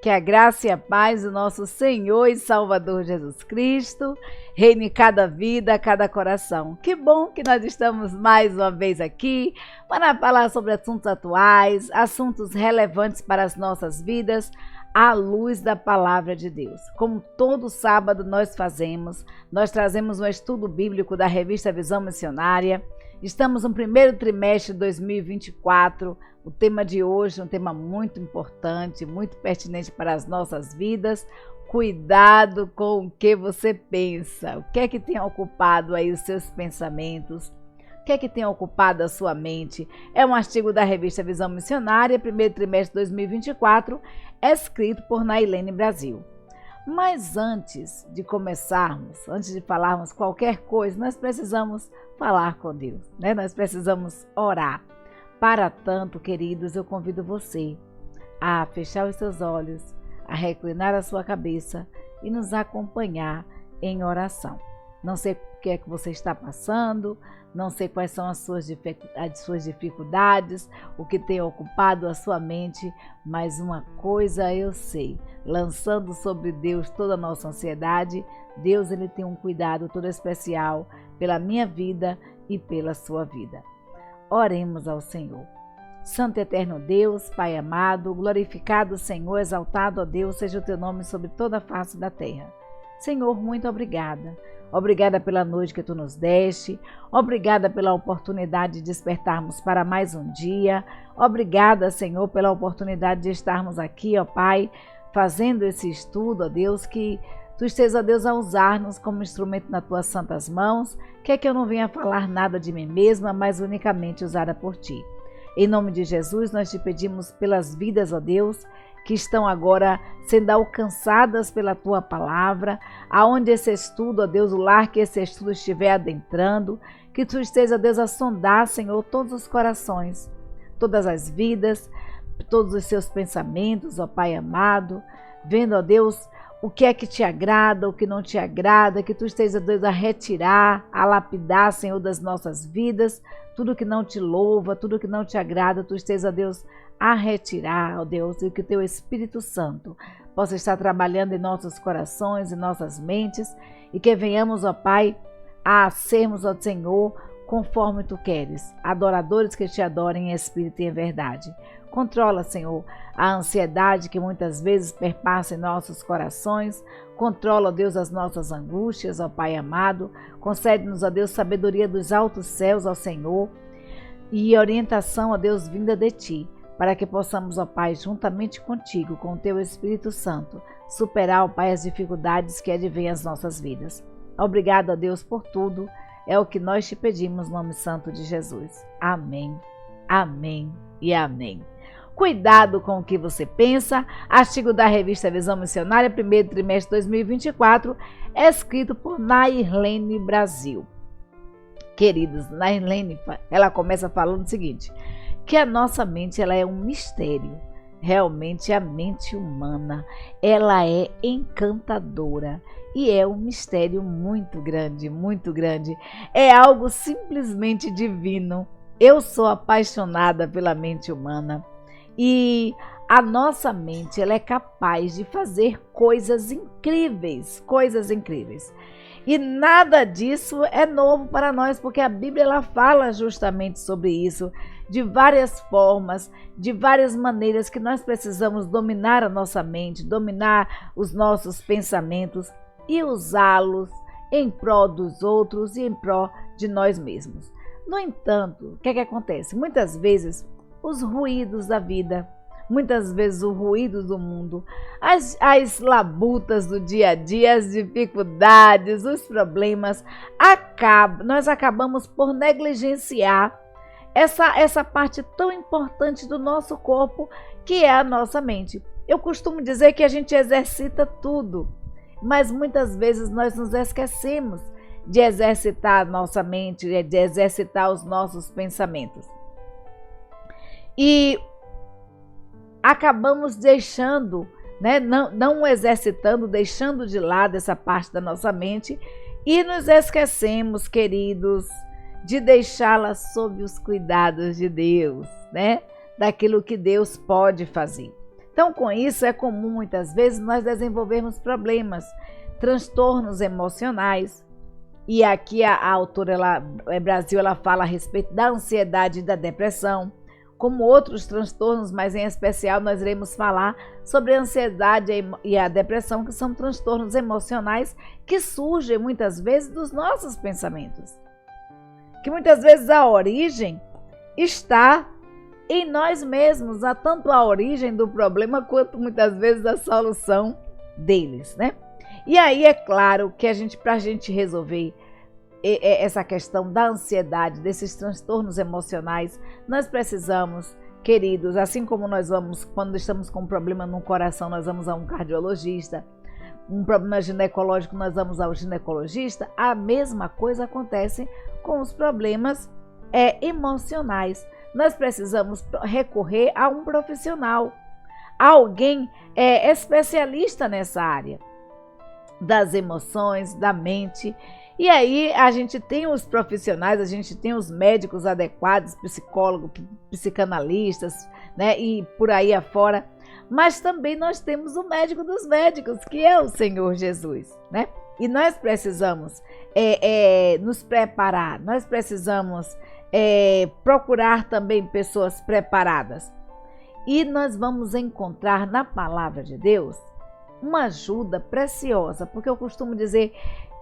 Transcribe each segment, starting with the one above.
Que a graça e a paz do nosso Senhor e Salvador Jesus Cristo reine em cada vida, cada coração. Que bom que nós estamos mais uma vez aqui para falar sobre assuntos atuais, assuntos relevantes para as nossas vidas, à luz da palavra de Deus. Como todo sábado nós fazemos, nós trazemos um estudo bíblico da revista Visão Missionária. Estamos no primeiro trimestre de 2024. O tema de hoje é um tema muito importante, muito pertinente para as nossas vidas. Cuidado com o que você pensa. O que é que tem ocupado aí os seus pensamentos? O que é que tem ocupado a sua mente? É um artigo da revista Visão Missionária, primeiro trimestre de 2024, escrito por Nailene Brasil. Mas antes de começarmos, antes de falarmos qualquer coisa, nós precisamos falar com Deus, né? Nós precisamos orar. Para tanto, queridos, eu convido você a fechar os seus olhos, a reclinar a sua cabeça e nos acompanhar em oração. Não sei o que é que você está passando, não sei quais são as suas dificuldades, o que tem ocupado a sua mente, mas uma coisa eu sei, lançando sobre Deus toda a nossa ansiedade, Deus ele tem um cuidado todo especial pela minha vida e pela sua vida. Oremos ao Senhor. Santo e eterno Deus, Pai amado, glorificado Senhor, exaltado, ó Deus, seja o teu nome sobre toda a face da terra. Senhor, muito obrigada. Obrigada pela noite que tu nos deste. Obrigada pela oportunidade de despertarmos para mais um dia. Obrigada, Senhor, pela oportunidade de estarmos aqui, ó Pai, fazendo esse estudo, ó Deus, que tu estejas, ó Deus, a usar-nos como instrumento nas tuas santas mãos. Quer que eu não venha falar nada de mim mesma, mas unicamente usada por ti. Em nome de Jesus, nós te pedimos pelas vidas, ó Deus, que estão agora sendo alcançadas pela tua palavra, aonde esse estudo, ó Deus, o lar que esse estudo estiver adentrando, que tu estejas, ó Deus, a sondar, Senhor, todos os corações, todas as vidas, todos os seus pensamentos, ó Pai amado, vendo, ó Deus, o que é que te agrada, o que não te agrada, que tu estejas, Deus, a retirar, a lapidar, Senhor, das nossas vidas, tudo que não te louva, tudo que não te agrada, tu estejas, Deus, a retirar, ó Deus, e que o teu Espírito Santo possa estar trabalhando em nossos corações e nossas mentes, e que venhamos, ó Pai, a sermos, ó Senhor, conforme tu queres, adoradores que te adorem em espírito e em verdade. Controla, Senhor, a ansiedade que muitas vezes perpassa em nossos corações. Controla, ó Deus, as nossas angústias, ó Pai amado. Concede-nos, ó Deus, sabedoria dos altos céus, ó Senhor, e orientação, ó Deus, vinda de ti, para que possamos, ó Pai, juntamente contigo, com o teu Espírito Santo, superar, ó Pai, as dificuldades que advêm às nossas vidas. Obrigado, ó Deus, por tudo. É o que nós te pedimos no nome santo de Jesus. Amém, amém e amém. Cuidado com o que você pensa. Artigo da revista Visão Missionária, primeiro trimestre de 2024, escrito por Nailene Brasil. Queridos, Nailene, ela começa falando o seguinte, que a nossa mente ela é um mistério. Realmente a mente humana, ela é encantadora e é um mistério muito grande, muito grande. É algo simplesmente divino. Eu sou apaixonada pela mente humana. E a nossa mente ela é capaz de fazer coisas incríveis, coisas incríveis. E nada disso é novo para nós, porque a Bíblia ela fala justamente sobre isso, de várias formas, de várias maneiras que nós precisamos dominar a nossa mente, dominar os nossos pensamentos e usá-los em prol dos outros e em prol de nós mesmos. No entanto, o que é que acontece? Muitas vezes os ruídos da vida, muitas vezes o ruído do mundo, as labutas do dia a dia, as dificuldades, os problemas, nós acabamos por negligenciar essa parte tão importante do nosso corpo, que é a nossa mente. Eu costumo dizer que a gente exercita tudo, mas muitas vezes nós nos esquecemos de exercitar a nossa mente, de exercitar os nossos pensamentos. E acabamos deixando, né, não exercitando, deixando de lado essa parte da nossa mente e nos esquecemos, queridos, de deixá-la sob os cuidados de Deus, né? Daquilo que Deus pode fazer. Então, com isso, é comum muitas vezes nós desenvolvermos problemas, transtornos emocionais. E aqui a autora Brasil, ela fala a respeito da ansiedade e da depressão, como outros transtornos, mas em especial nós iremos falar sobre a ansiedade e a depressão, que são transtornos emocionais que surgem muitas vezes dos nossos pensamentos. Que muitas vezes a origem está em nós mesmos, há tanto a origem do problema quanto muitas vezes a solução deles, né? E aí é claro que para a gente resolver essa questão da ansiedade, desses transtornos emocionais, nós precisamos, queridos, assim como nós vamos, quando estamos com um problema no coração, nós vamos a um cardiologista, um problema ginecológico, nós vamos ao ginecologista, a mesma coisa acontece com os problemas emocionais. Nós precisamos recorrer a um profissional, a alguém especialista nessa área das emoções, da mente. E aí a gente tem os profissionais, a gente tem os médicos adequados, psicólogos, psicanalistas, né, e por aí afora. Mas também nós temos o médico dos médicos, que é o Senhor Jesus, né? E nós precisamos nos preparar, nós precisamos procurar também pessoas preparadas. E nós vamos encontrar na palavra de Deus uma ajuda preciosa, porque eu costumo dizer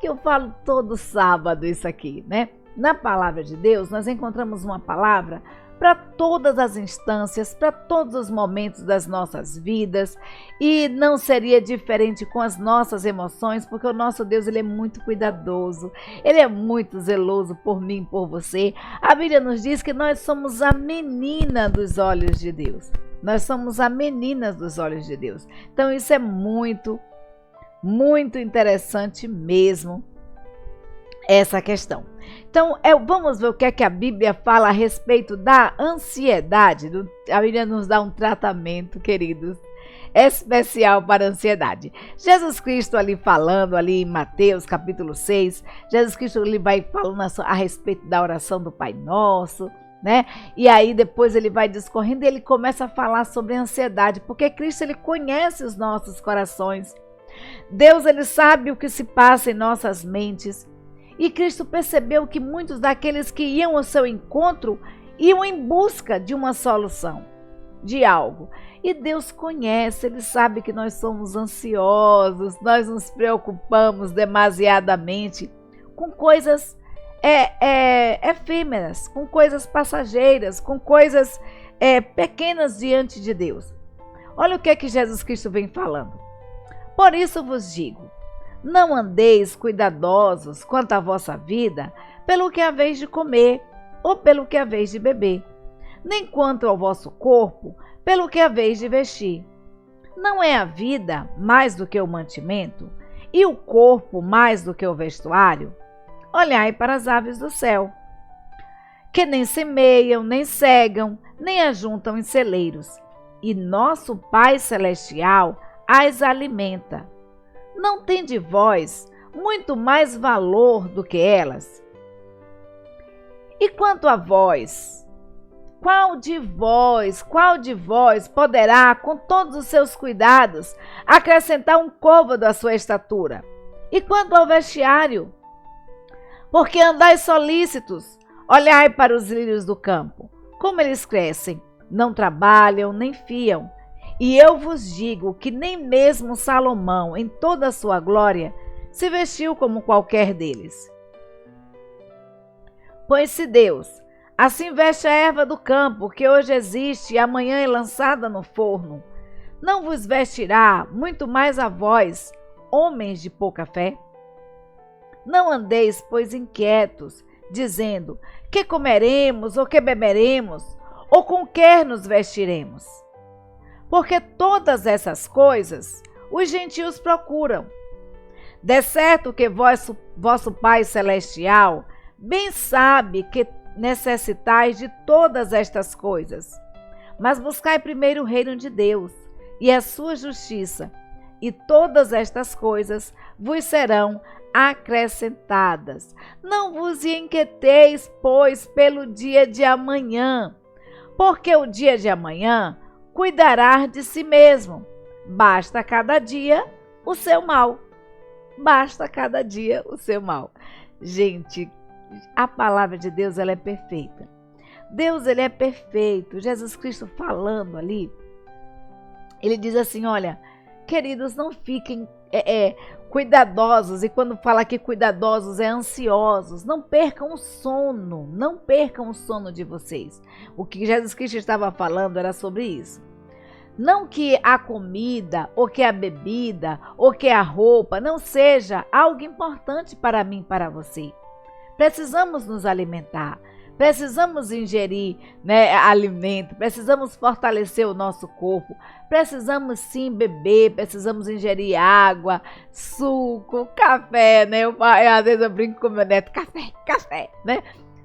que eu falo todo sábado isso aqui, né? Na palavra de Deus, nós encontramos uma palavra para todas as instâncias, para todos os momentos das nossas vidas, e não seria diferente com as nossas emoções, porque o nosso Deus, ele é muito cuidadoso, ele é muito zeloso por mim, por você. A Bíblia nos diz que nós somos a menina dos olhos de Deus. Nós somos a menina dos olhos de Deus. Então isso é muito, muito interessante mesmo, essa questão. Então, vamos ver o que é que a Bíblia fala a respeito da ansiedade. A Bíblia nos dá um tratamento, queridos, especial para a ansiedade. Jesus Cristo ali falando, ali em Mateus capítulo 6, Jesus Cristo ele vai falando a respeito da oração do Pai Nosso, né? E aí depois ele vai discorrendo e ele começa a falar sobre a ansiedade, porque Cristo ele conhece os nossos corações. Deus ele sabe o que se passa em nossas mentes. E Cristo percebeu que muitos daqueles que iam ao seu encontro iam em busca de uma solução, de algo. E Deus conhece, ele sabe que nós somos ansiosos, nós nos preocupamos demasiadamente com coisas efêmeras, com coisas passageiras, com coisas pequenas diante de Deus. Olha o que é que Jesus Cristo vem falando. Por isso vos digo, não andeis cuidadosos quanto à vossa vida, pelo que haveis de comer ou pelo que haveis de beber, nem quanto ao vosso corpo, pelo que haveis de vestir. Não é a vida mais do que o mantimento, e o corpo mais do que o vestuário? Olhai para as aves do céu, que nem semeiam, nem cegam, nem ajuntam em celeiros, e nosso Pai Celestial as alimenta. Não tende vós muito mais valor do que elas? E quanto a vós, qual de vós poderá, com todos os seus cuidados, acrescentar um côvado à sua estatura? E quanto ao vestiário? Porque andais solícitos, olhai para os lírios do campo, como eles crescem, não trabalham nem fiam. E eu vos digo que nem mesmo Salomão, em toda a sua glória, se vestiu como qualquer deles. Pois se Deus assim veste a erva do campo, que hoje existe e amanhã é lançada no forno, não vos vestirá muito mais a vós, homens de pouca fé? Não andeis, pois, inquietos, dizendo, que comeremos, ou que beberemos, ou com que nos vestiremos? Porque todas essas coisas os gentios procuram. De certo que vosso Pai Celestial bem sabe que necessitais de todas estas coisas. Mas buscai primeiro o reino de Deus e a sua justiça, e todas estas coisas vos serão acrescentadas. Não vos inquieteis, pois, pelo dia de amanhã, porque o dia de amanhã cuidará de si mesmo. Basta cada dia o seu mal. Basta cada dia o seu mal. Gente, a palavra de Deus, ela é perfeita. Deus, ele é perfeito. Jesus Cristo falando ali, ele diz assim, olha, queridos, não fiquem cuidadosos, e quando fala aqui cuidadosos é ansiosos, não percam o sono, não percam o sono de vocês. O que Jesus Cristo estava falando era sobre isso. Não que a comida, ou que a bebida, ou que a roupa não seja algo importante para mim e para você. Precisamos nos alimentar, precisamos ingerir, alimento, precisamos fortalecer o nosso corpo, precisamos sim beber, precisamos ingerir água, suco, café, às vezes eu brinco com meu neto, café,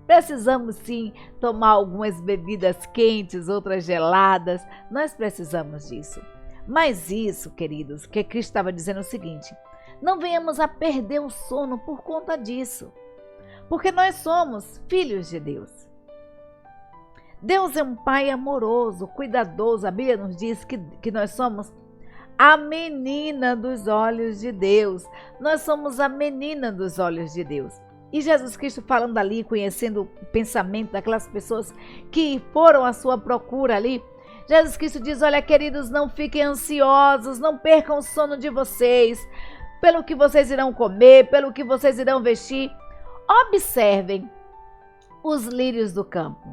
Precisamos sim tomar algumas bebidas quentes, outras geladas, nós precisamos disso. Mas isso, queridos, que Cristo estava dizendo é o seguinte, não venhamos a perder o sono por conta disso. Porque nós somos filhos de Deus. Deus é um Pai amoroso, cuidadoso. A Bíblia nos diz que nós somos a menina dos olhos de Deus. Nós somos a menina dos olhos de Deus. E Jesus Cristo falando ali, conhecendo o pensamento daquelas pessoas que foram à sua procura ali, Jesus Cristo diz, olha, queridos, não fiquem ansiosos, não percam o sono de vocês, pelo que vocês irão comer, pelo que vocês irão vestir. Observem os lírios do campo.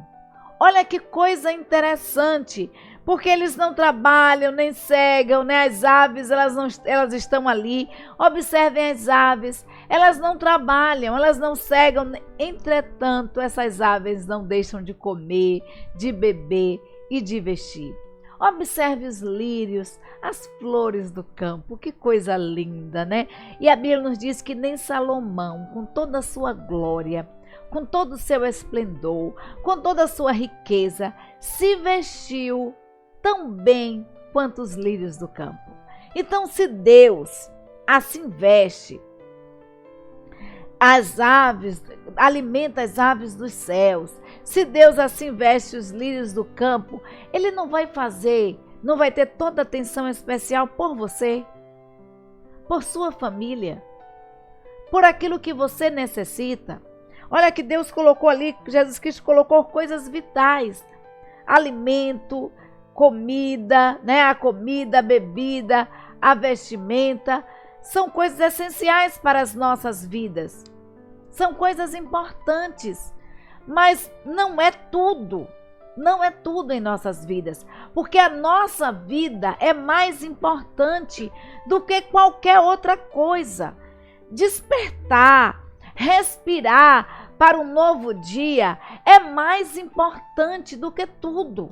Olha que coisa interessante, porque eles não trabalham, nem cegam, as aves, elas estão ali. Observem as aves, elas não trabalham, elas não cegam. Entretanto, essas aves não deixam de comer, de beber e de vestir. Observe os lírios, as flores do campo, que coisa linda, E a Bíblia nos diz que nem Salomão, com toda a sua glória, com todo o seu esplendor, com toda a sua riqueza, se vestiu tão bem quanto os lírios do campo. Então, se Deus assim veste as aves, alimenta as aves dos céus, se Deus assim veste os lírios do campo, Ele não vai ter toda a atenção especial por você, por sua família, por aquilo que você necessita. Olha que Deus colocou ali, Jesus Cristo colocou coisas vitais, alimento, comida, a comida, a bebida, a vestimenta, são coisas essenciais para as nossas vidas, são coisas importantes, mas não é tudo em nossas vidas, porque a nossa vida é mais importante do que qualquer outra coisa. Despertar, respirar para um novo dia é mais importante do que tudo.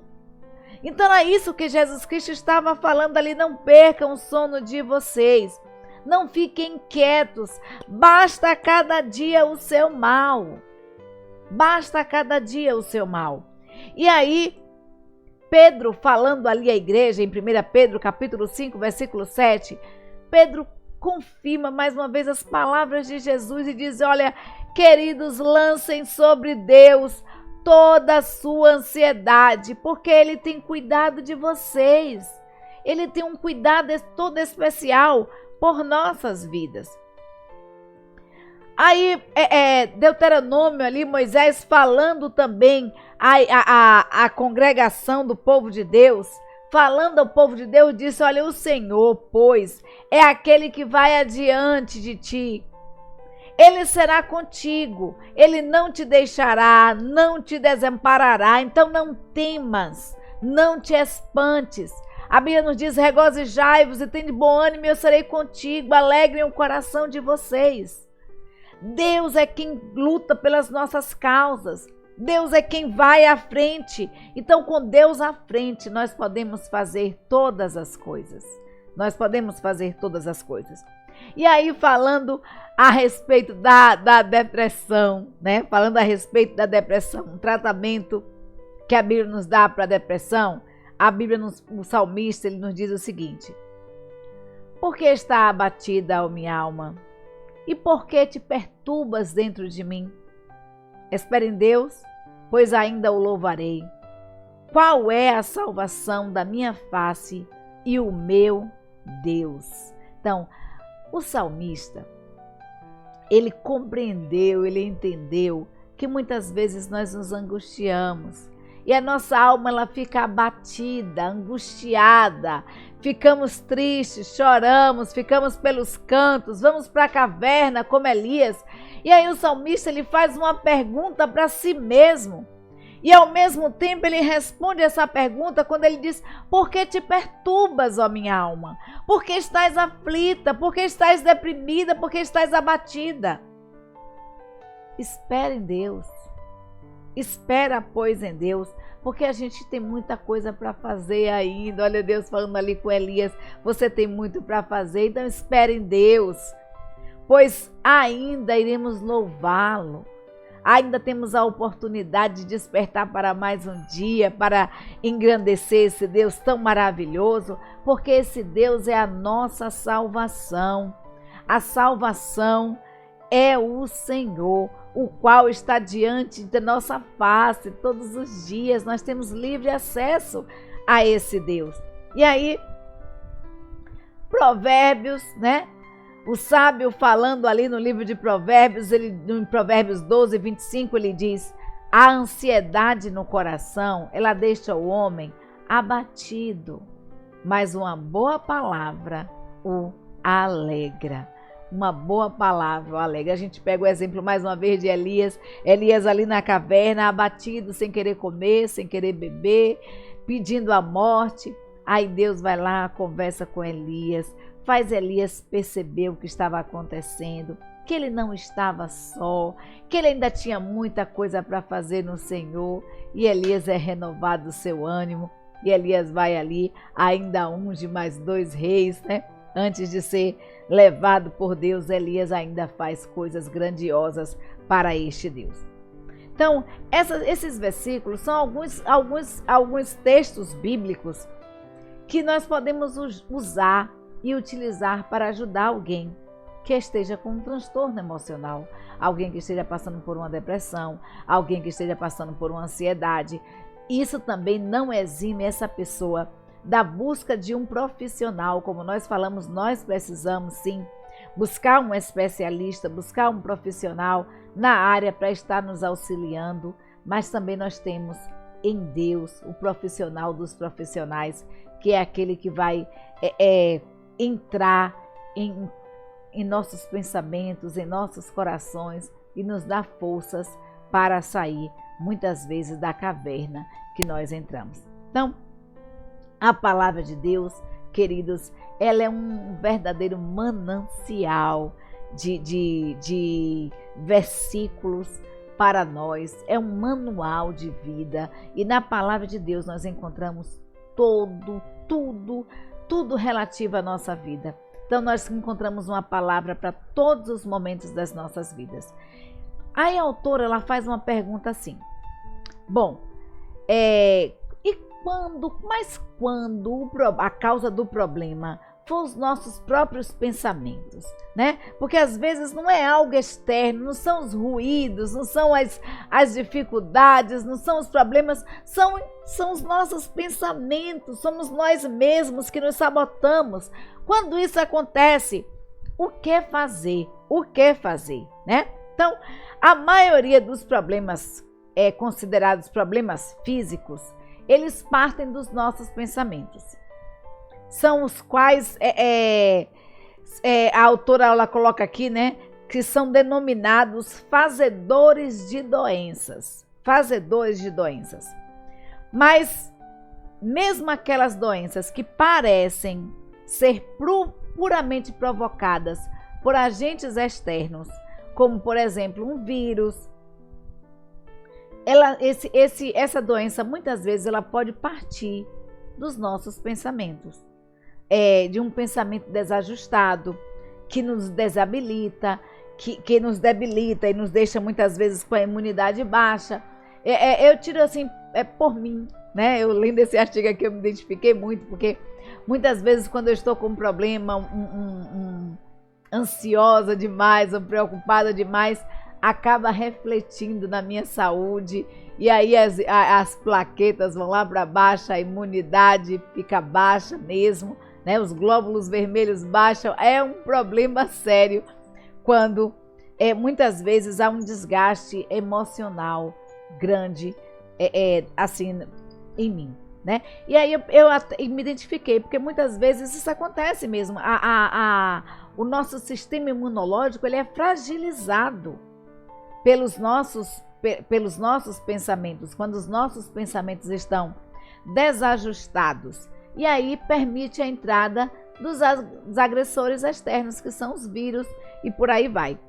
Então é isso que Jesus Cristo estava falando ali, não percam o sono de vocês. Não fiquem inquietos, basta cada dia o seu mal. Basta cada dia o seu mal. E aí, Pedro falando ali à igreja, em 1 Pedro capítulo 5, versículo 7, Pedro confirma mais uma vez as palavras de Jesus e diz, olha, queridos, lancem sobre Deus toda a sua ansiedade, porque Ele tem cuidado de vocês. Ele tem um cuidado todo especial por nossas vidas. Aí, Deuteronômio ali, Moisés falando também a congregação do povo de Deus, falando ao povo de Deus, disse, olha, o Senhor, pois, é aquele que vai adiante de ti. Ele será contigo, Ele não te deixará, não te desamparará, então não temas, não te espantes. A Bíblia nos diz, regozijai-vos e tende bom ânimo, eu serei contigo, alegrem o coração de vocês. Deus é quem luta pelas nossas causas, Deus é quem vai à frente. Então, com Deus à frente, nós podemos fazer todas as coisas. Nós podemos fazer todas as coisas. E aí, falando a respeito da depressão, Falando a respeito da depressão, um tratamento que a Bíblia nos dá para a depressão, a Bíblia, o salmista, ele nos diz o seguinte: por que está abatida a minha alma? E por que te perturbas dentro de mim? Espere em Deus, pois ainda o louvarei, qual é a salvação da minha face e o meu Deus. Então, o salmista, ele compreendeu, ele entendeu que muitas vezes nós nos angustiamos e a nossa alma ela fica abatida, angustiada, ficamos tristes, choramos, ficamos pelos cantos, vamos para a caverna como Elias. E aí o salmista ele faz uma pergunta para si mesmo. E ao mesmo tempo ele responde essa pergunta quando ele diz: por que te perturbas, ó minha alma? Por que estás aflita? Por que estás deprimida? Por que estás abatida? Espera em Deus. Espera, pois, em Deus, porque a gente tem muita coisa para fazer ainda. Olha Deus falando ali com Elias, você tem muito para fazer, então espera em Deus, pois ainda iremos louvá-lo. Ainda temos a oportunidade de despertar para mais um dia, para engrandecer esse Deus tão maravilhoso, porque esse Deus é a nossa salvação. A salvação é o Senhor, o qual está diante da nossa face todos os dias. Nós temos livre acesso a esse Deus. E aí, Provérbios, né? O sábio falando ali no livro de Provérbios, em Provérbios 12, 25, ele diz: a ansiedade no coração, ela deixa o homem abatido, mas uma boa palavra o alegra. Uma boa palavra o alegra. A gente pega o exemplo mais uma vez de Elias. Elias ali na caverna, abatido, sem querer comer, sem querer beber, pedindo a morte. Aí Deus vai lá, conversa com Elias, faz Elias perceber o que estava acontecendo, que ele não estava só, que ele ainda tinha muita coisa para fazer no Senhor. E Elias é renovado o seu ânimo, e Elias vai ali, ainda unge mais 2 reis, né? Antes de ser levado por Deus, Elias ainda faz coisas grandiosas para este Deus. Então, esses versículos são alguns textos bíblicos que nós podemos usar e utilizar para ajudar alguém que esteja com um transtorno emocional, alguém que esteja passando por uma depressão, alguém que esteja passando por uma ansiedade. Isso também não exime essa pessoa da busca de um profissional. Como nós falamos, nós precisamos sim buscar um especialista, buscar um profissional na área para estar nos auxiliando, mas também nós temos em Deus o profissional dos profissionais, que é aquele que vai entrar em nossos pensamentos, em nossos corações e nos dar forças para sair, muitas vezes, da caverna que nós entramos. Então, a palavra de Deus, queridos, ela é um verdadeiro manancial de versículos para nós, é um manual de vida, e na palavra de Deus nós encontramos tudo relativo à nossa vida. Então nós encontramos uma palavra para todos os momentos das nossas vidas. Aí a autora ela faz uma pergunta assim: bom, quando a causa do problema for os nossos próprios pensamentos, né? Porque às vezes não é algo externo, não são os ruídos, não são as dificuldades, não são os problemas, são os nossos pensamentos, somos nós mesmos que nos sabotamos. Quando isso acontece, o que fazer? O que fazer, né? Então, a maioria dos problemas considerados problemas físicos, eles partem dos nossos pensamentos. São os quais a autora ela coloca aqui, né, que são denominados fazedores de doenças. Fazedores de doenças. Mas mesmo aquelas doenças que parecem ser puramente provocadas por agentes externos, como por exemplo um vírus, essa doença muitas vezes ela pode partir dos nossos pensamentos, de um pensamento desajustado que nos desabilita, que nos debilita e nos deixa muitas vezes com a imunidade baixa. Eu tiro assim, por mim, né? Eu lendo esse artigo aqui eu me identifiquei muito, porque muitas vezes quando eu estou com um problema, ansiosa demais ou preocupada demais, acaba refletindo na minha saúde, e aí as plaquetas vão lá para baixo, a imunidade fica baixa mesmo, né? Os glóbulos vermelhos baixam. É um problema sério quando muitas vezes há um desgaste emocional grande assim em mim, né? E aí eu me identifiquei, porque muitas vezes isso acontece mesmo. O nosso sistema imunológico ele é fragilizado pelos nossos pensamentos, quando os nossos pensamentos estão desajustados. E aí permite a entrada dos agressores externos, que são os vírus, e por aí vai.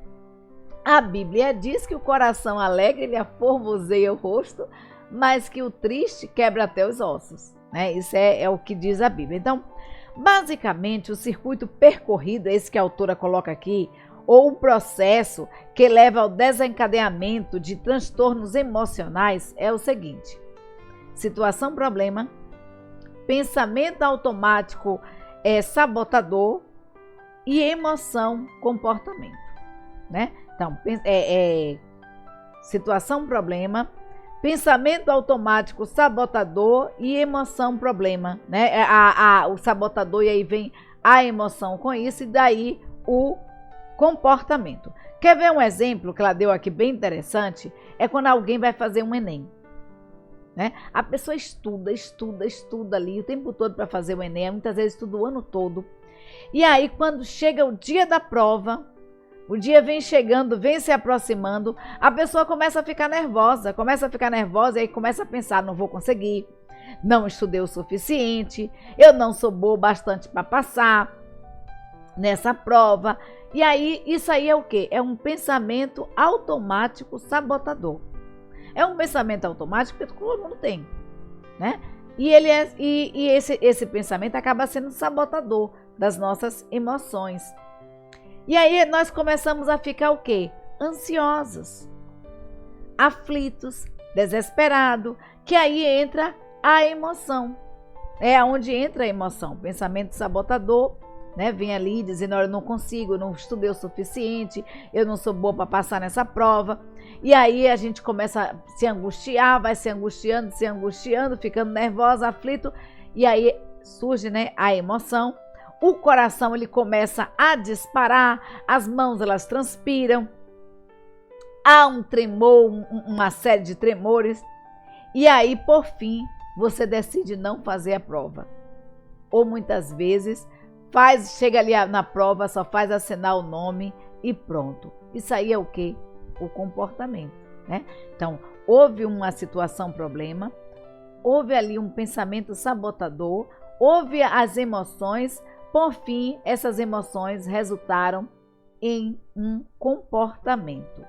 A Bíblia diz que o coração alegre ele aformoseia o rosto, mas que o triste quebra até os ossos, né? Isso é o que diz a Bíblia. Então, basicamente, o circuito percorrido, esse que a autora coloca aqui, ou o processo que leva ao desencadeamento de transtornos emocionais é o seguinte: situação-problema, pensamento automático sabotador e emoção-comportamento, né? Então, situação-problema, pensamento automático sabotador e emoção-problema, né? O sabotador, e aí vem a emoção com isso, e daí o comportamento. Quer ver um exemplo que ela deu aqui bem interessante? É quando alguém vai fazer um Enem, né? A pessoa estuda ali o tempo todo para fazer o Enem, muitas vezes estuda o ano todo. E aí quando chega o dia da prova, o dia vem chegando, vem se aproximando, a pessoa começa a ficar nervosa, e aí começa a pensar: não vou conseguir, não estudei o suficiente, eu não sou boa o bastante para passar nessa prova. E aí, isso aí é o quê? É um pensamento automático sabotador. É um pensamento automático que todo mundo tem, né? E esse pensamento acaba sendo sabotador das nossas emoções. E aí nós começamos a ficar o quê? Ansiosos, aflitos, desesperados, que aí entra a emoção. É onde entra a emoção, pensamento sabotador, né? Vem ali dizendo: olha, eu não consigo, eu não estudei o suficiente, eu não sou boa para passar nessa prova. E aí a gente começa a se angustiar, vai se angustiando, ficando nervosa, aflito, e aí surge, né, a emoção. O coração ele começa a disparar, as mãos elas transpiram, há um tremor, uma série de tremores, e aí por fim você decide não fazer a prova. Ou muitas vezes chega ali na prova, só faz assinar o nome e pronto. Isso aí é o quê? O comportamento, né? Então, houve uma situação problema, houve ali um pensamento sabotador, houve as emoções, por fim, essas emoções resultaram em um comportamento.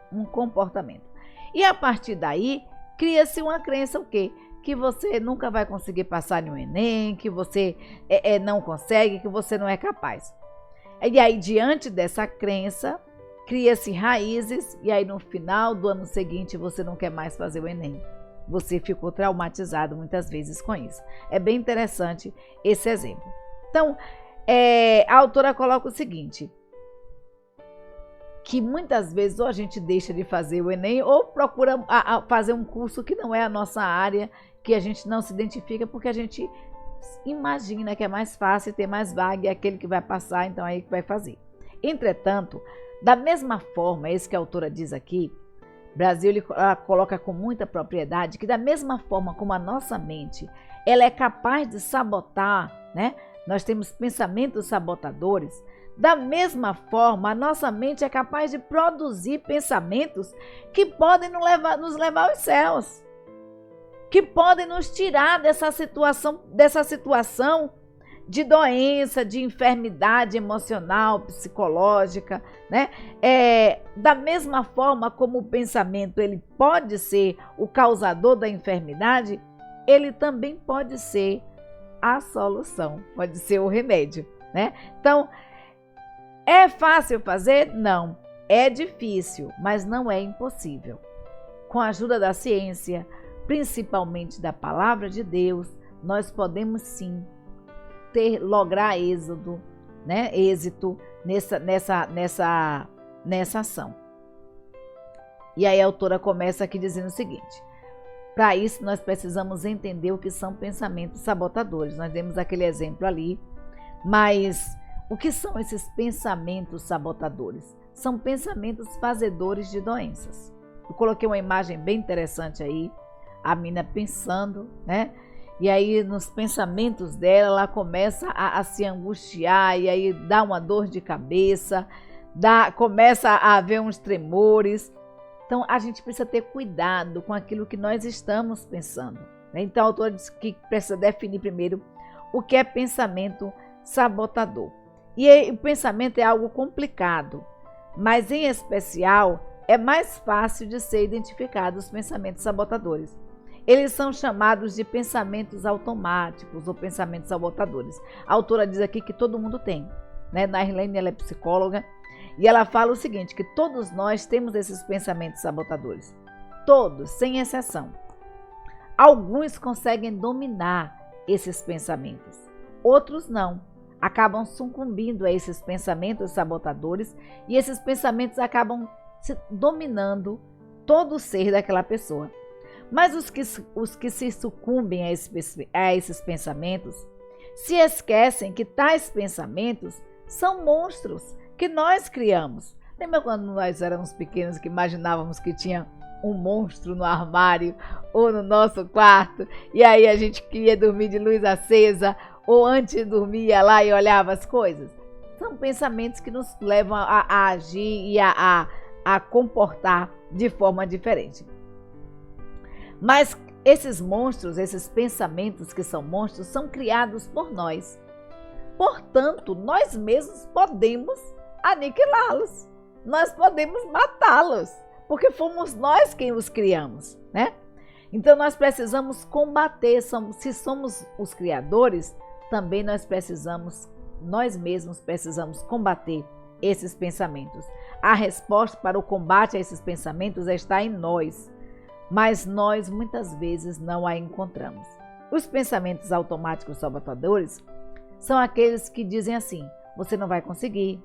E a partir daí, cria-se uma crença o quê? Que você nunca vai conseguir passar no Enem, que você não consegue, que você não é capaz. E aí, diante dessa crença, cria-se raízes, e aí no final do ano seguinte você não quer mais fazer o Enem. Você ficou traumatizado muitas vezes com isso. É bem interessante esse exemplo. Então, a autora coloca o seguinte, que muitas vezes ou a gente deixa de fazer o Enem ou procura fazer um curso que não é a nossa área, que a gente não se identifica, porque a gente imagina que é mais fácil, ter mais vaga, e é aquele que vai passar, então é aí que vai fazer. Entretanto, da mesma forma, esse que a autora diz aqui, Brasil ela coloca com muita propriedade, que da mesma forma como a nossa mente, ela é capaz de sabotar, né? Nós temos pensamentos sabotadores. Da mesma forma, a nossa mente é capaz de produzir pensamentos que podem nos levar aos céus, que podem nos tirar dessa situação de doença, de enfermidade emocional, psicológica, né? Da mesma forma como o pensamento ele pode ser o causador da enfermidade, ele também pode ser a solução, pode ser o remédio, né? Então, é fácil fazer? Não. É difícil, mas não é impossível. Com a ajuda da ciência, principalmente da palavra de Deus, nós podemos sim lograr êxito nessa ação. E aí a autora começa aqui dizendo o seguinte: para isso nós precisamos entender o que são pensamentos sabotadores. Nós demos aquele exemplo ali, mas o que são esses pensamentos sabotadores? São pensamentos fazedores de doenças. Eu coloquei uma imagem bem interessante aí, a menina pensando, né? E aí nos pensamentos dela, ela começa a se angustiar, e aí dá uma dor de cabeça, começa a haver uns tremores. Então a gente precisa ter cuidado com aquilo que nós estamos pensando, né? Então a autora diz que precisa definir primeiro o que é pensamento sabotador. E aí, o pensamento é algo complicado, mas em especial é mais fácil de ser identificado os pensamentos sabotadores. Eles são chamados de pensamentos automáticos ou pensamentos sabotadores. A autora diz aqui que todo mundo tem, né? Nairlene, ela é psicóloga, e ela fala o seguinte, que todos nós temos esses pensamentos sabotadores. Todos, sem exceção. Alguns conseguem dominar esses pensamentos, outros não. Acabam sucumbindo a esses pensamentos sabotadores e esses pensamentos acabam dominando todo o ser daquela pessoa. Mas os que se sucumbem a esses pensamentos se esquecem que tais pensamentos são monstros que nós criamos. Lembra quando nós éramos pequenos que imaginávamos que tinha um monstro no armário ou no nosso quarto e aí a gente queria dormir de luz acesa ou antes de dormir ia lá e olhava as coisas? São pensamentos que nos levam a agir e a comportar de forma diferente. Mas esses monstros, esses pensamentos que são monstros, são criados por nós. Portanto, nós mesmos podemos aniquilá-los. Nós podemos matá-los, porque fomos nós quem os criamos, né? Então nós precisamos combater, se somos os criadores, também nós mesmos precisamos combater esses pensamentos. A resposta para o combate a esses pensamentos está em nós, mas nós muitas vezes não a encontramos. Os pensamentos automáticos sabotadores são aqueles que dizem assim: você não vai conseguir,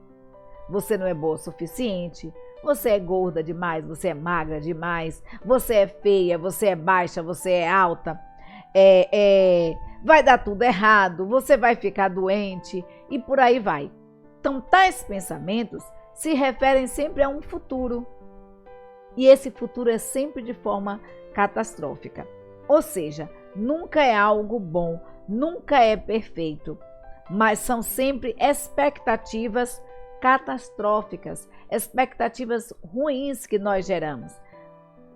você não é boa o suficiente, você é gorda demais, você é magra demais, você é feia, você é baixa, você é alta, vai dar tudo errado, você vai ficar doente e por aí vai. Então, tais pensamentos se referem sempre a um futuro. E esse futuro é sempre de forma catastrófica. Ou seja, nunca é algo bom, nunca é perfeito, mas são sempre expectativas catastróficas, expectativas ruins que nós geramos.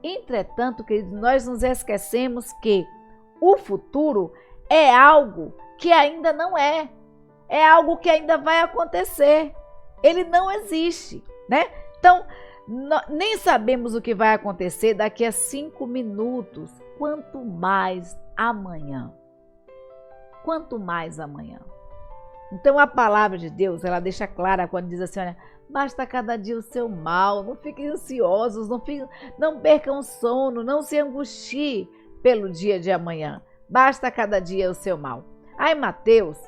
Entretanto, queridos, nós nos esquecemos que o futuro é algo que ainda não é algo que ainda vai acontecer. Ele não existe, né? Então, nem sabemos o que vai acontecer daqui a 5 minutos, quanto mais amanhã. Quanto mais amanhã. Então a palavra de Deus, ela deixa clara quando diz assim, olha, basta cada dia o seu mal, não fiquem ansiosos, não percam sono, não se angustie pelo dia de amanhã. Basta cada dia o seu mal. Aí Mateus,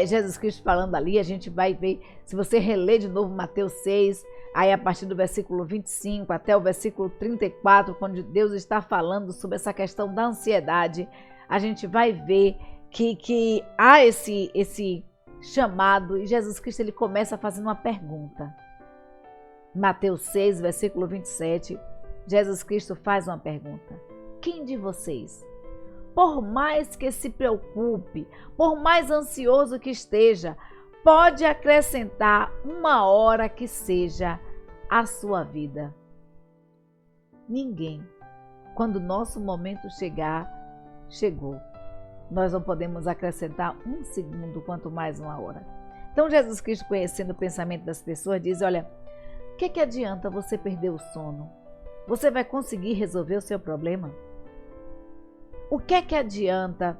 Jesus Cristo falando ali, a gente vai ver, se você reler de novo Mateus 6, aí a partir do versículo 25 até o versículo 34, quando Deus está falando sobre essa questão da ansiedade, a gente vai ver que há esse chamado, e Jesus Cristo ele começa fazendo uma pergunta. Mateus 6, versículo 27, Jesus Cristo faz uma pergunta: quem de vocês, por mais que se preocupe, por mais ansioso que esteja, pode acrescentar 1 hora que seja à sua vida? Ninguém. Quando o nosso momento chegar, chegou. Nós não podemos acrescentar 1 segundo, quanto mais 1 hora. Então Jesus Cristo, conhecendo o pensamento das pessoas, diz, olha, o que adianta você perder o sono? Você vai conseguir resolver o seu problema? O que adianta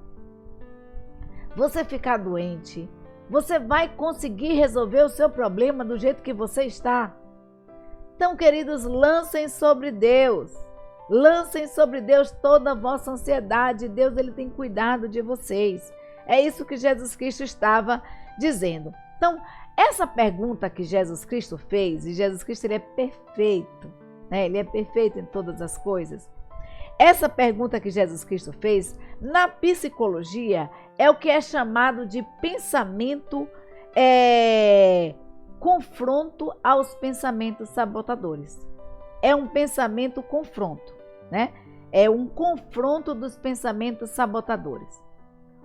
você ficar doente? Você vai conseguir resolver o seu problema do jeito que você está? Então, queridos, lancem sobre Deus. Lancem sobre Deus toda a vossa ansiedade. Deus, ele tem cuidado de vocês. É isso que Jesus Cristo estava dizendo. Então, essa pergunta que Jesus Cristo fez, e Jesus Cristo ele é perfeito, né? Ele é perfeito em todas as coisas. Essa pergunta que Jesus Cristo fez, na psicologia, é o que é chamado de pensamento confronto aos pensamentos sabotadores. É um pensamento confronto, né? É um confronto dos pensamentos sabotadores.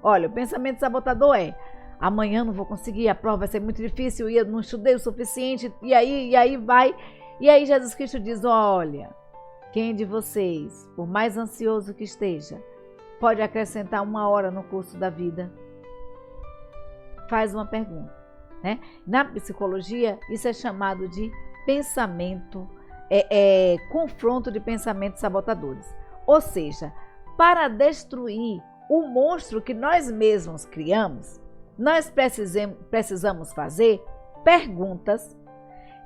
Olha, o pensamento sabotador é: amanhã não vou conseguir, a prova vai ser muito difícil, eu não estudei o suficiente, e aí vai. E aí Jesus Cristo diz: olha, quem de vocês, por mais ansioso que esteja, pode acrescentar 1 hora no curso da vida? Faz uma pergunta, né? Na psicologia, isso é chamado de pensamento, confronto de pensamentos sabotadores. Ou seja, para destruir o monstro que nós mesmos criamos, nós precisamos fazer perguntas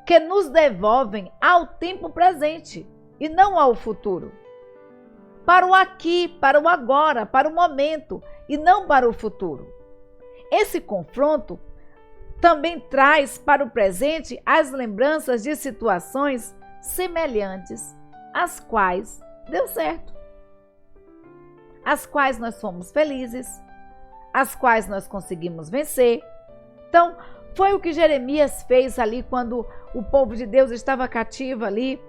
que nos devolvem ao tempo presente e não ao futuro. Para o aqui, para o agora, para o momento e não para o futuro. Esse confronto também traz para o presente as lembranças de situações semelhantes às quais deu certo, as quais nós fomos felizes, as quais nós conseguimos vencer. Então, foi o que Jeremias fez ali quando o povo de Deus estava cativo ali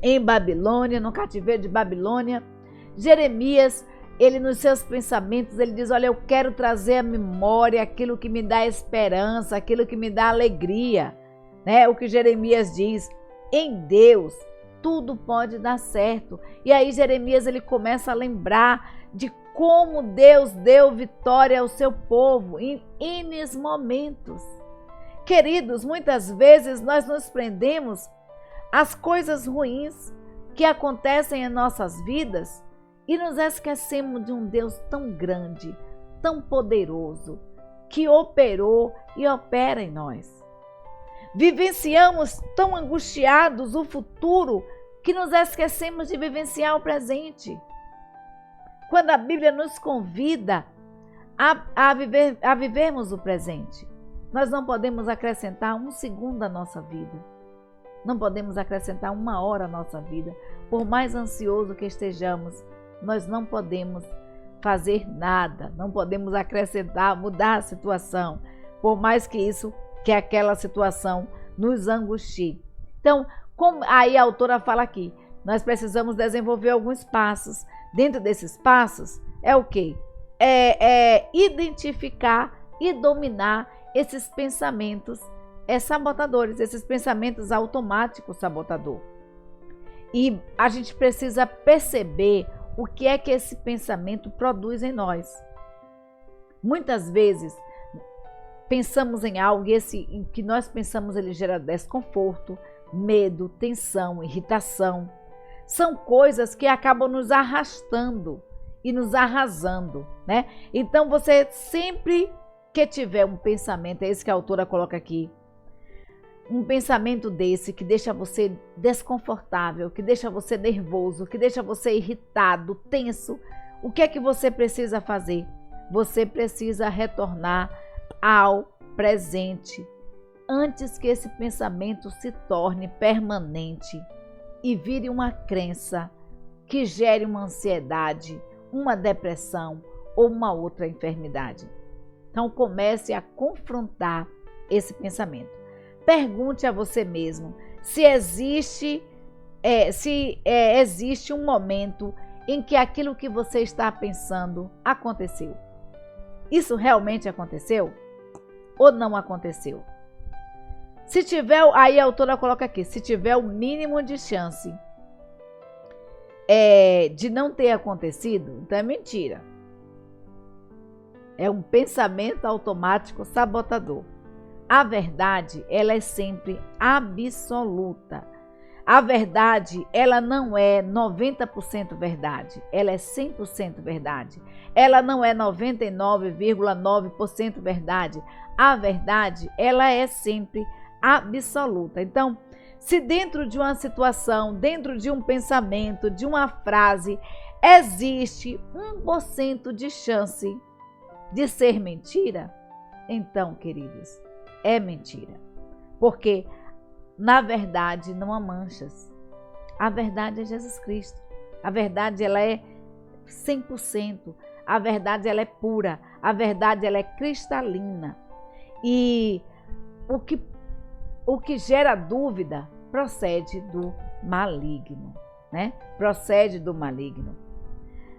em Babilônia, no cativeiro de Babilônia. Jeremias, ele nos seus pensamentos, ele diz: olha, eu quero trazer à memória aquilo que me dá esperança, aquilo que me dá alegria, né? O que Jeremias diz: em Deus tudo pode dar certo. E aí Jeremias, ele começa a lembrar de como Deus deu vitória ao seu povo em N momentos. Queridos, muitas vezes nós nos prendemos às coisas ruins que acontecem em nossas vidas e nos esquecemos de um Deus tão grande, tão poderoso, que operou e opera em nós. Vivenciamos tão angustiados o futuro que nos esquecemos de vivenciar o presente. Quando a Bíblia nos convida a vivermos o presente, nós não podemos acrescentar 1 segundo à nossa vida. Não podemos acrescentar 1 hora à nossa vida. Por mais ansioso que estejamos, nós não podemos fazer nada, não podemos acrescentar, mudar a situação, por mais que aquela situação nos angustie. Então, como aí a autora fala aqui, nós precisamos desenvolver alguns passos. Dentro desses passos é o quê? É identificar e dominar esses pensamentos sabotadores, esses pensamentos automáticos sabotador. E a gente precisa perceber o que é que esse pensamento produz em nós. Muitas vezes pensamos em algo e em que nós pensamos ele gera desconforto, medo, tensão, irritação. São coisas que acabam nos arrastando e nos arrasando, né? Então você sempre que tiver um pensamento, é isso que a autora coloca aqui, um pensamento desse que deixa você desconfortável, que deixa você nervoso, que deixa você irritado, tenso, o que é que você precisa fazer? Você precisa retornar ao presente, antes que esse pensamento se torne permanente e vire uma crença que gere uma ansiedade, uma depressão ou uma outra enfermidade. Então comece a confrontar esse pensamento. Pergunte a você mesmo se existe um momento em que aquilo que você está pensando aconteceu. Isso realmente aconteceu ou não aconteceu? Se tiver, aí a autora coloca aqui, se tiver o mínimo de chance de não ter acontecido, então é mentira. É um pensamento automático sabotador. A verdade, ela é sempre absoluta. A verdade, ela não é 90% verdade, ela é 100% verdade. Ela não é 99,9% verdade. A verdade, ela é sempre absoluta. Então, se dentro de uma situação, dentro de um pensamento, de uma frase, existe 1% de chance de ser mentira, então, queridos, é mentira. Porque, na verdade, não há manchas. A verdade é Jesus Cristo. A verdade, ela é 100%. A verdade, ela é pura. A verdade, ela é cristalina. E o que gera dúvida procede do maligno, né? Procede do maligno.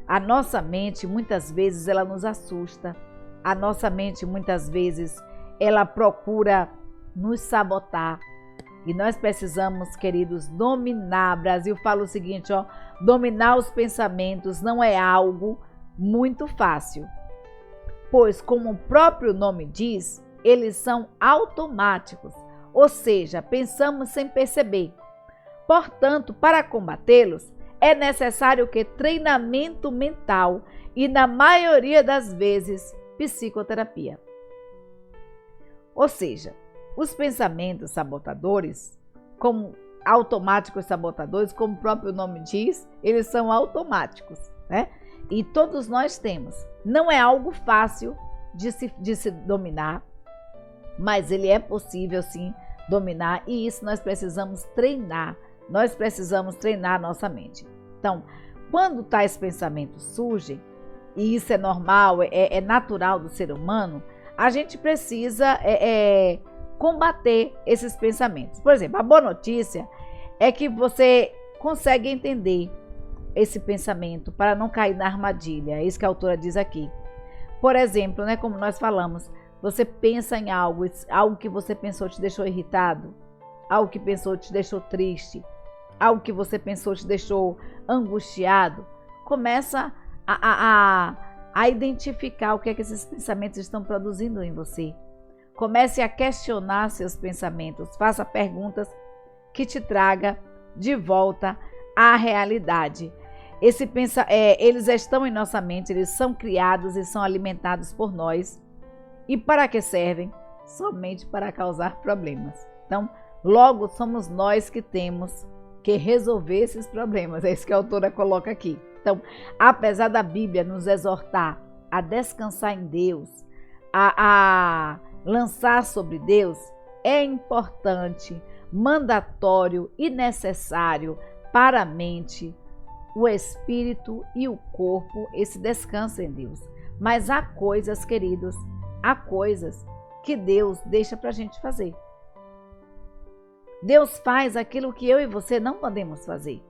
A nossa mente, muitas vezes, ela nos assusta. A nossa mente, muitas vezes, ela procura nos sabotar. E nós precisamos, queridos, dominar. Brasil fala o seguinte, ó, dominar os pensamentos não é algo muito fácil. Pois, como o próprio nome diz, eles são automáticos. Ou seja, pensamos sem perceber. Portanto, para combatê-los, é necessário que treinamento mental e, na maioria das vezes, psicoterapia. Ou seja, os pensamentos sabotadores, como automáticos sabotadores, como o próprio nome diz, eles são automáticos, né? E todos nós temos. Não é algo fácil de se dominar, mas ele é possível sim dominar, e isso nós precisamos treinar. Nós precisamos treinar a nossa mente. Então, quando tais pensamentos surgem, e isso é normal, é natural do ser humano, a gente precisa combater esses pensamentos. Por exemplo, a boa notícia é que você consegue entender esse pensamento para não cair na armadilha. É isso que a autora diz aqui. Por exemplo, né, como nós falamos, você pensa em algo que você pensou te deixou irritado, algo que pensou te deixou triste, algo que você pensou te deixou angustiado. Começa a identificar o que é que esses pensamentos estão produzindo em você. Comece a questionar seus pensamentos. Faça perguntas que te traga de volta à realidade. Eles estão em nossa mente, eles são criados e são alimentados por nós. E para que servem? Somente para causar problemas. Então, logo somos nós que temos que resolver esses problemas. É isso que a autora coloca aqui. Então, apesar da Bíblia nos exortar a descansar em Deus, a lançar sobre Deus, é importante, mandatório e necessário para a mente, o espírito e o corpo esse descanso em Deus. Mas há coisas, queridos, há coisas que Deus deixa para a gente fazer. Deus faz aquilo que eu e você não podemos fazer.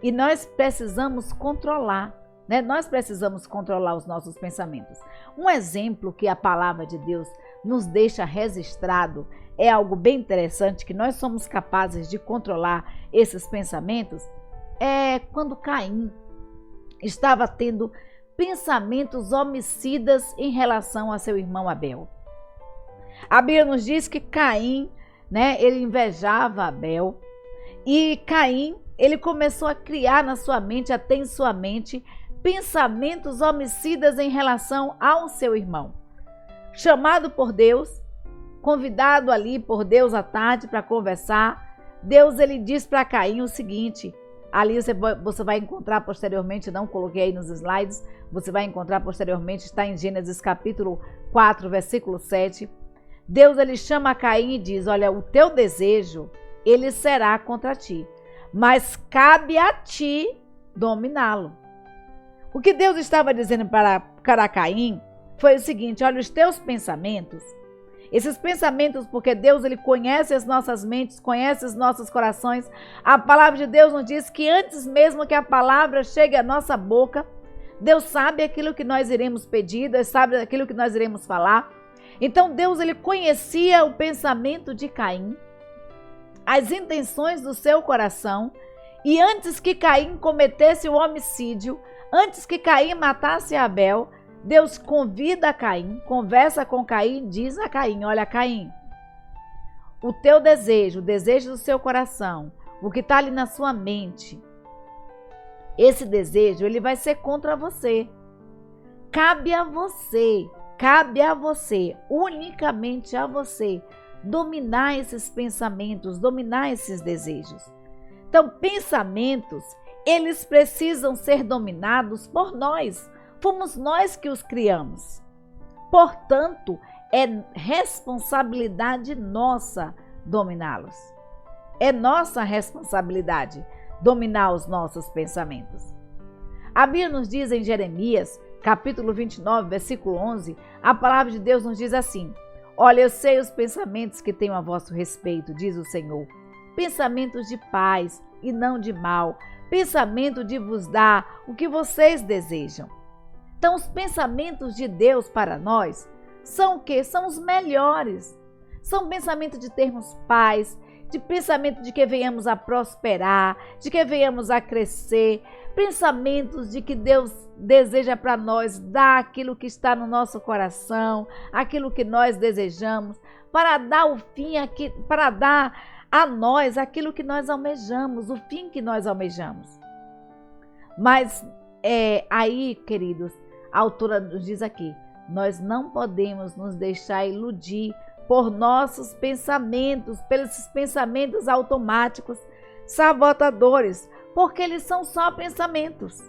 E nós precisamos controlar, né? Nós precisamos controlar os nossos pensamentos. Um exemplo que a palavra de Deus nos deixa registrado é algo bem interessante, que nós somos capazes de controlar esses pensamentos, é quando Caim estava tendo pensamentos homicidas em relação a seu irmão Abel. A Bíblia nos diz que Caim, né, ele invejava Abel, e Caim, ele começou a criar na sua mente, a ter em sua mente, pensamentos homicidas em relação ao seu irmão. Chamado por Deus, convidado ali por Deus à tarde para conversar, Deus ele diz para Caim o seguinte, ali você vai encontrar posteriormente, não coloquei aí nos slides, você vai encontrar posteriormente, está em Gênesis capítulo 4, versículo 7. Deus ele chama Caim e diz, olha, o teu desejo, ele será contra ti, mas cabe a ti dominá-lo. O que Deus estava dizendo para Caim foi o seguinte, olha, os teus pensamentos, esses pensamentos, porque Deus ele conhece as nossas mentes, conhece os nossos corações. A palavra de Deus nos diz que antes mesmo que a palavra chegue à nossa boca, Deus sabe aquilo que nós iremos pedir, Deus sabe aquilo que nós iremos falar. Então Deus ele conhecia o pensamento de Caim, as intenções do seu coração, e antes que Caim cometesse o homicídio, antes que Caim matasse Abel, Deus convida Caim, conversa com Caim e diz a Caim, olha Caim, o teu desejo, o desejo do seu coração, o que está ali na sua mente, esse desejo ele vai ser contra você. Cabe a você, unicamente a você, dominar esses pensamentos, dominar esses desejos. Então, pensamentos, eles precisam ser dominados por nós. Fomos nós que os criamos. Portanto, é responsabilidade nossa dominá-los. É nossa responsabilidade dominar os nossos pensamentos. A Bíblia nos diz em Jeremias, capítulo 29, versículo 11, a palavra de Deus nos diz assim: olha, eu sei os pensamentos que tenho a vosso respeito, diz o Senhor, pensamentos de paz e não de mal, pensamento de vos dar o que vocês desejam. Então, os pensamentos de Deus para nós são o quê? São os melhores. São pensamentos de termos paz, de pensamento de que venhamos a prosperar, de que venhamos a crescer, pensamentos de que Deus deseja para nós dar aquilo que está no nosso coração, aquilo que nós desejamos, para dar o fim, para dar a nós aquilo que nós almejamos, o fim que nós almejamos. Mas aí, queridos, a autora nos diz aqui, nós não podemos nos deixar iludir por nossos pensamentos, pelos pensamentos automáticos, sabotadores, porque eles são só pensamentos.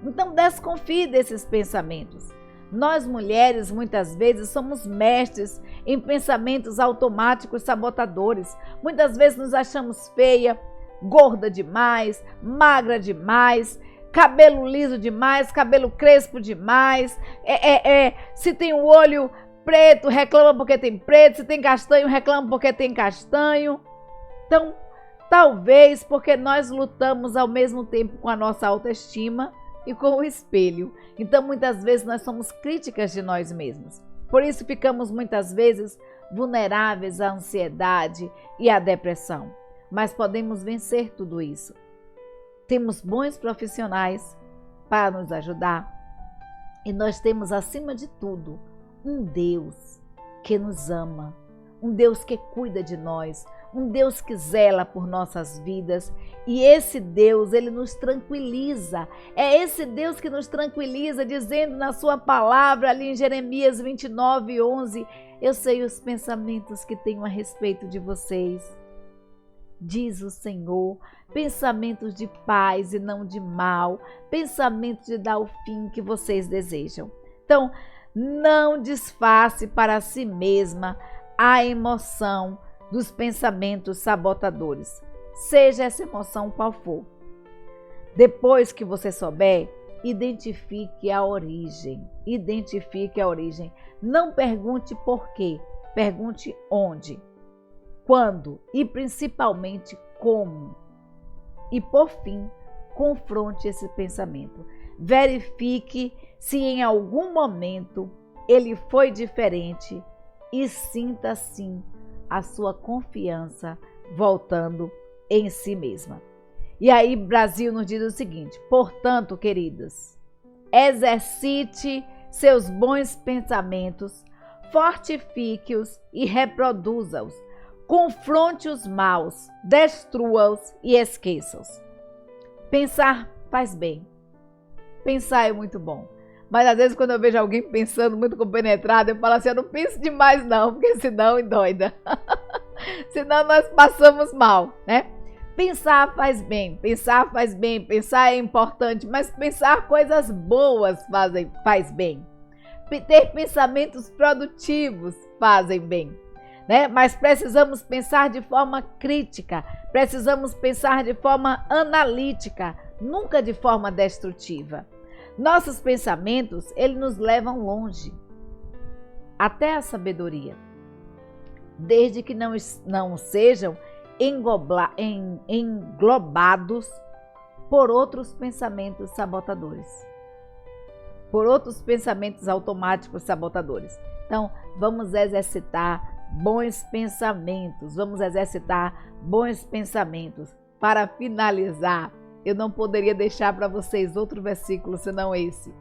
Então desconfie desses pensamentos. Nós mulheres muitas vezes somos mestres em pensamentos automáticos sabotadores. Muitas vezes nos achamos feia, gorda demais, magra demais, cabelo liso demais, cabelo crespo demais, se tem o olho preto, reclama porque tem preto, se tem castanho, reclama porque tem castanho. Então, talvez porque nós lutamos ao mesmo tempo com a nossa autoestima e com o espelho. Então, muitas vezes nós somos críticas de nós mesmos. Por isso, ficamos muitas vezes vulneráveis à ansiedade e à depressão. Mas podemos vencer tudo isso. Temos bons profissionais para nos ajudar. E nós temos, acima de tudo, um Deus que nos ama, um Deus que cuida de nós, um Deus que zela por nossas vidas. E esse Deus, ele nos tranquiliza. É esse Deus que nos tranquiliza, dizendo na sua palavra, ali em Jeremias 29, 11, eu sei os pensamentos que tenho a respeito de vocês, diz o Senhor, pensamentos de paz e não de mal, pensamentos de dar o fim que vocês desejam. Então, não disfarce para si mesma a emoção dos pensamentos sabotadores, seja essa emoção qual for. Depois que você souber, identifique a origem. Identifique a origem. Não pergunte por quê, pergunte onde, quando e principalmente como. E por fim, confronte esse pensamento. Verifique se em algum momento ele foi diferente e sinta sim a sua confiança voltando em si mesma. E aí Brasil nos diz o seguinte: portanto, queridas, exercite seus bons pensamentos, fortifique-os e reproduza-os, confronte os maus, destrua-os e esqueça-os. Pensar faz bem. Pensar é muito bom. Mas às vezes quando eu vejo alguém pensando muito compenetrado, eu falo assim, eu não penso demais não, porque senão endoida. Senão nós passamos mal, né? Pensar faz bem, pensar faz bem, pensar é importante, mas pensar coisas boas faz bem. Ter pensamentos produtivos fazem bem, né? Mas precisamos pensar de forma crítica, precisamos pensar de forma analítica, nunca de forma destrutiva. Nossos pensamentos, eles nos levam longe, até a sabedoria, desde que não sejam englobados por outros pensamentos sabotadores, por outros pensamentos automáticos sabotadores. Então, vamos exercitar bons pensamentos, vamos exercitar bons pensamentos. Para finalizar, eu não poderia deixar para vocês outro versículo senão esse,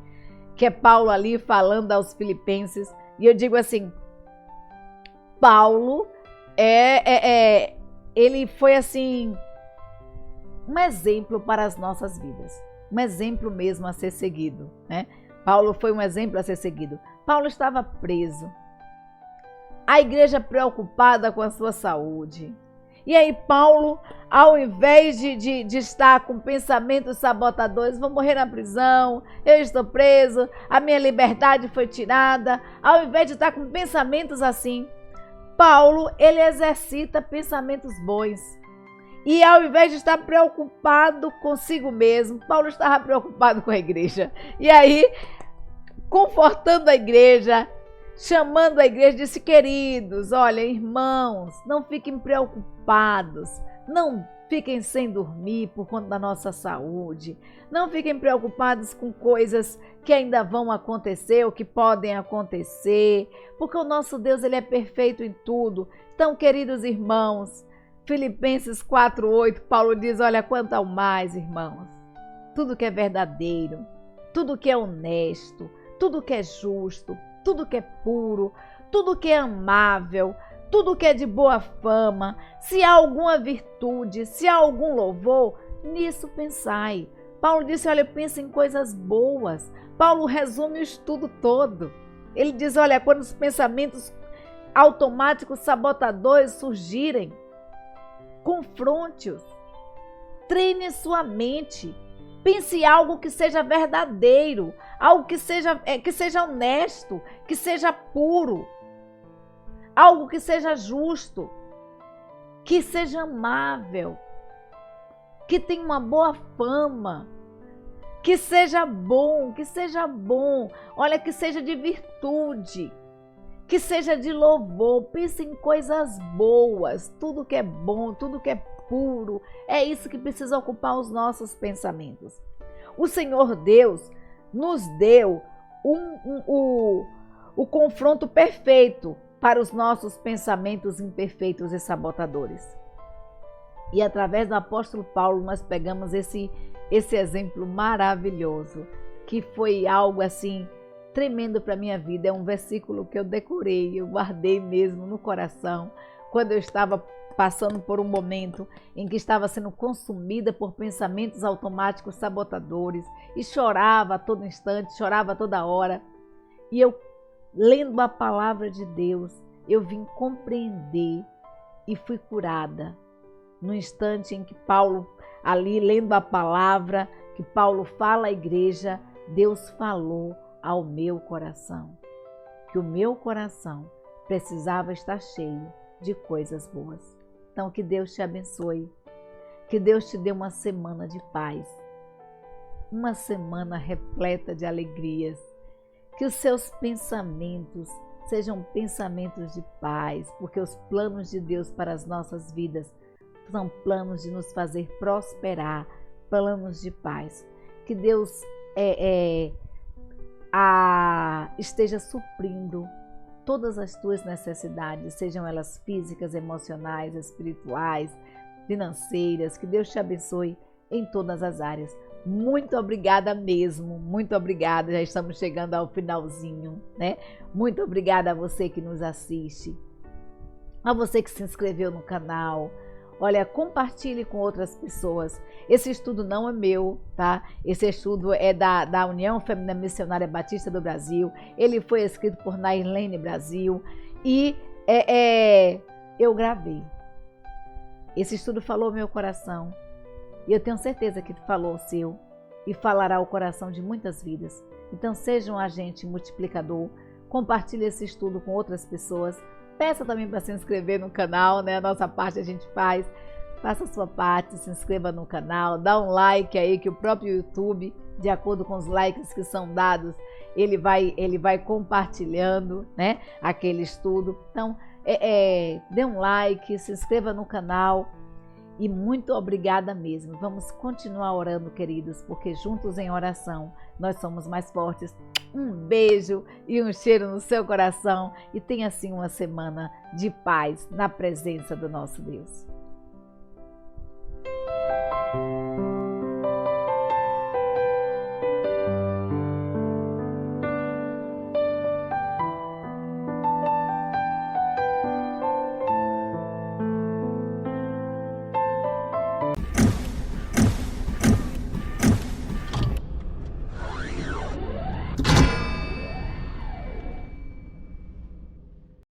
que é Paulo ali falando aos Filipenses, e eu digo assim, Paulo ele foi assim um exemplo para as nossas vidas, um exemplo mesmo a ser seguido, né? Paulo foi um exemplo a ser seguido. Paulo estava preso, a igreja preocupada com a sua saúde, E aí Paulo, ao invés de estar com pensamentos sabotadores, vou morrer na prisão, eu estou preso, a minha liberdade foi tirada, ao invés de estar com pensamentos assim, Paulo, ele exercita pensamentos bons. E ao invés de estar preocupado consigo mesmo, Paulo estava preocupado com a igreja. E aí, confortando a igreja, chamando a igreja, disse: queridos, olha, irmãos, não fiquem preocupados, não fiquem sem dormir por conta da nossa saúde, não fiquem preocupados com coisas que ainda vão acontecer ou que podem acontecer, porque o nosso Deus, ele é perfeito em tudo. Então, queridos irmãos, Filipenses 4:8, Paulo diz: olha, quanto ao mais, irmãos, tudo que é verdadeiro, tudo que é honesto, tudo que é justo, tudo que é puro, tudo que é amável, tudo que é de boa fama, se há alguma virtude, se há algum louvor, nisso pensai. Paulo disse: olha, pensa em coisas boas. Paulo resume o estudo todo. Ele diz: olha, quando os pensamentos automáticos sabotadores surgirem, confronte-os, treine sua mente, pense em algo que seja verdadeiro, algo que seja honesto, que seja puro, algo que seja justo, que seja amável, que tenha uma boa fama, que seja bom, olha, que seja de virtude, que seja de louvor. Pense em coisas boas, tudo que é bom, tudo que é puro, é isso que precisa ocupar os nossos pensamentos. O Senhor Deus nos deu o confronto perfeito para os nossos pensamentos imperfeitos e sabotadores. E através do apóstolo Paulo nós pegamos esse exemplo maravilhoso, que foi algo assim tremendo para a minha vida. É um versículo que eu decorei, eu guardei mesmo no coração, quando eu estava passando por um momento em que estava sendo consumida por pensamentos automáticos sabotadores e chorava a todo instante, chorava a toda hora. E eu, lendo a palavra de Deus, eu vim compreender e fui curada. No instante em que Paulo, ali lendo a palavra, que Paulo fala à igreja, Deus falou ao meu coração, que o meu coração precisava estar cheio de coisas boas. Então, que Deus te abençoe, que Deus te dê uma semana de paz, uma semana repleta de alegrias, que os seus pensamentos sejam pensamentos de paz, porque os planos de Deus para as nossas vidas são planos de nos fazer prosperar, planos de paz. Que Deus esteja suprindo todas as tuas necessidades, sejam elas físicas, emocionais, espirituais, financeiras. Que Deus te abençoe em todas as áreas. Muito obrigada mesmo, muito obrigada. Já estamos chegando ao finalzinho, né? Muito obrigada a você que nos assiste, a você que se inscreveu no canal. Olha, compartilhe com outras pessoas. Esse estudo não é meu, tá? Esse estudo é da União Feminina Missionária Batista do Brasil. Ele foi escrito por Nairlene Brasil e eu gravei. Esse estudo falou meu coração e eu tenho certeza que falou o seu e falará o coração de muitas vidas. Então seja um agente multiplicador, compartilhe esse estudo com outras pessoas. Peça também para se inscrever no canal, né? A nossa parte a gente faz. Faça a sua parte, se inscreva no canal, dá um like aí, que o próprio YouTube, de acordo com os likes que são dados, ele vai compartilhando, né, aquele estudo. Então, dê um like, se inscreva no canal e muito obrigada mesmo. Vamos continuar orando, queridos, porque juntos em oração nós somos mais fortes. Um beijo e um cheiro no seu coração e tenha assim uma semana de paz na presença do nosso Deus.